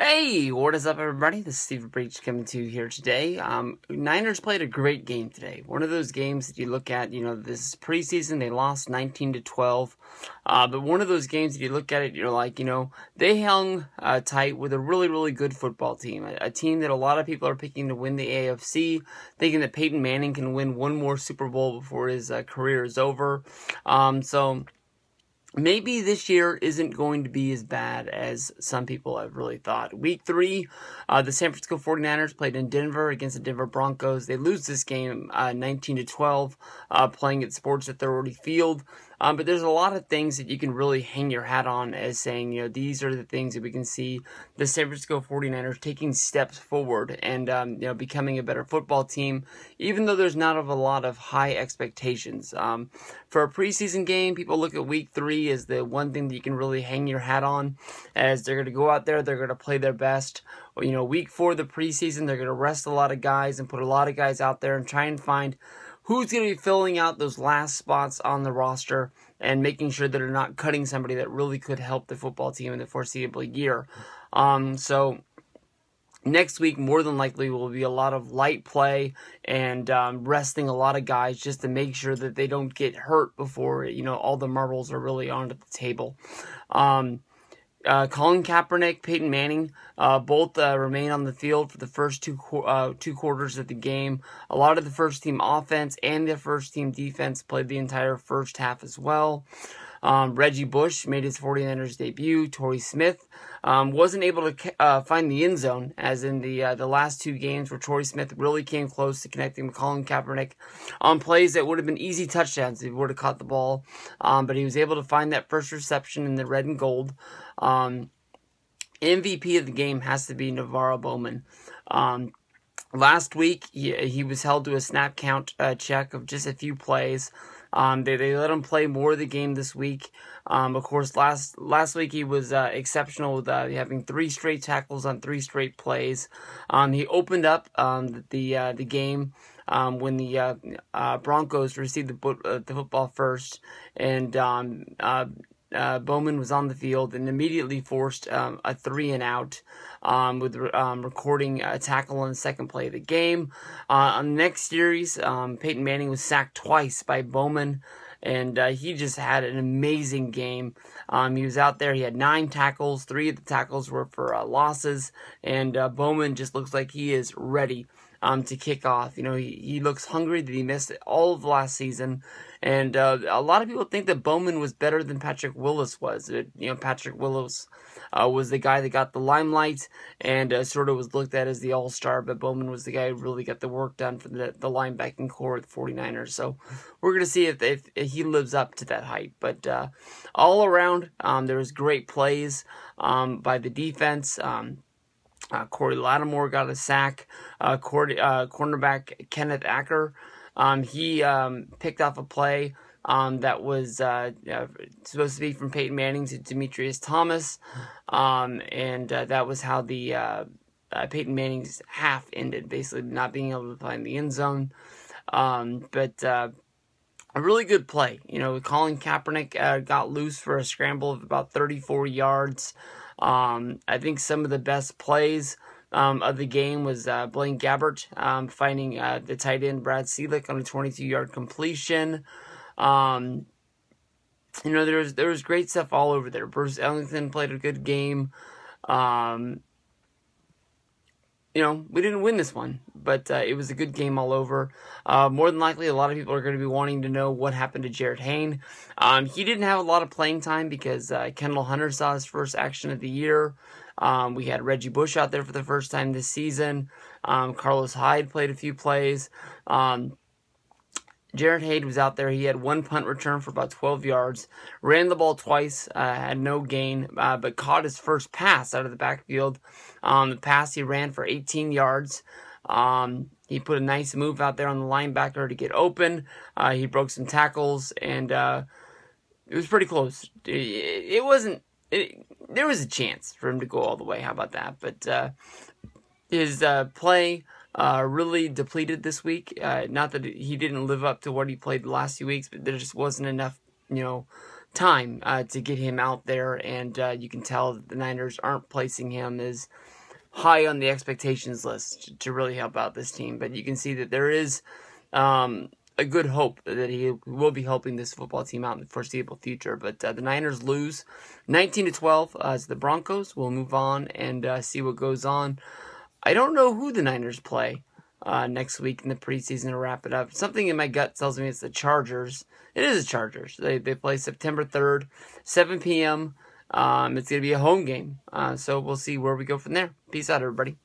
Hey, what is up, everybody? This is Steve Breach coming to you here today. Niners played a great game today. One of those games that you look at, this is preseason. They lost 19-12. But one of those games that you look at it, you're like, they hung tight with a really, really good football team. A team that a lot of people are picking to win the AFC, thinking that Peyton Manning can win one more Super Bowl before his career is over. So maybe this year isn't going to be as bad as some people have really thought. Week 3, the San Francisco 49ers played in Denver against the Denver Broncos. They lose this game 19-12, playing at Sports Authority Field. But there's a lot of things that you can really hang your hat on as saying, these are the things that we can see the San Francisco 49ers taking steps forward and, becoming a better football team, even though there's not a lot of high expectations. For a preseason game, people look at week 3 as the one thing that you can really hang your hat on, as they're going to go out there, they're going to play their best. Week 4 of the preseason, they're going to rest a lot of guys and put a lot of guys out there and try and find who's going to be filling out those last spots on the roster and making sure that they're not cutting somebody that really could help the football team in the foreseeable year. So next week, more than likely, will be a lot of light play and resting a lot of guys just to make sure that they don't get hurt before, all the marbles are really onto the table. Colin Kaepernick, Peyton Manning, both remain on the field for the first two quarters of the game. A lot of the first team offense and the first team defense played the entire first half as well. Reggie Bush made his 49ers debut. Torrey Smith wasn't able to find the end zone, as in the last 2 games where Torrey Smith really came close to connecting with Colin Kaepernick on plays that would have been easy touchdowns if he would have caught the ball. But he was able to find that first reception in the red and gold. MVP of the game has to be Navarro Bowman. Last week, he was held to a snap count check of just a few plays. They let him play more of the game this week. Of course, last week he was exceptional with having 3 straight tackles on 3 straight plays. He opened up the game when the Broncos received the football first, and Bowman was on the field and immediately forced a 3-and-out with recording a tackle on the second play of the game. On the next series, Peyton Manning was sacked twice by Bowman, and he just had an amazing game. He was out there, he had 9 tackles, 3 of the tackles were for losses, and Bowman just looks like he is ready to kick off. He looks hungry that he missed all of last season. And a lot of people think that Bowman was better than Patrick Willis was. Patrick Willis was the guy that got the limelight and sort of was looked at as the all-star, but Bowman was the guy who really got the work done for the linebacking core of the 49ers. So we're going to see if he lives up to that hype. But all around, there was great plays by the defense. Corey Lattimore got a sack. Cornerback Kenneth Acker, he picked off a play that was supposed to be from Peyton Manning to Demetrius Thomas, and that was how the Peyton Manning's half ended, basically not being able to find the end zone. But a really good play. Colin Kaepernick got loose for a scramble of about 34 yards. I think some of the best plays of the game was Blaine Gabbert finding the tight end Brad Seelick on a 22-yard completion. There was great stuff all over there. Bruce Ellington played a good game. We didn't win this one, but it was a good game all over. More than likely, a lot of people are going to be wanting to know what happened to Jarrett Hayne. He didn't have a lot of playing time because Kendall Hunter saw his first action of the year. We had Reggie Bush out there for the first time this season. Carlos Hyde played a few plays. Jarrett Hayne was out there. He had 1 punt return for about 12 yards. Ran the ball twice, had no gain, but caught his first pass out of the backfield. The pass he ran for 18 yards. He put a nice move out there on the linebacker to get open. He broke some tackles, and it was pretty close. There was a chance for him to go all the way. How about that? But his play really depleted this week. Not that he didn't live up to what he played the last few weeks, but there just wasn't enough, time to get him out there, and you can tell that the Niners aren't placing him as high on the expectations list to really help out this team. But you can see that there is a good hope that he will be helping this football team out in the foreseeable future. But the Niners lose 19-12 as the Broncos. We'll move on and see what goes on. I don't know who the Niners play next week in the preseason to wrap it up. Something in my gut tells me it's the Chargers. It is the Chargers. They play September 3rd, 7 p.m. It's going to be a home game. So we'll see where we go from there. Peace out, everybody.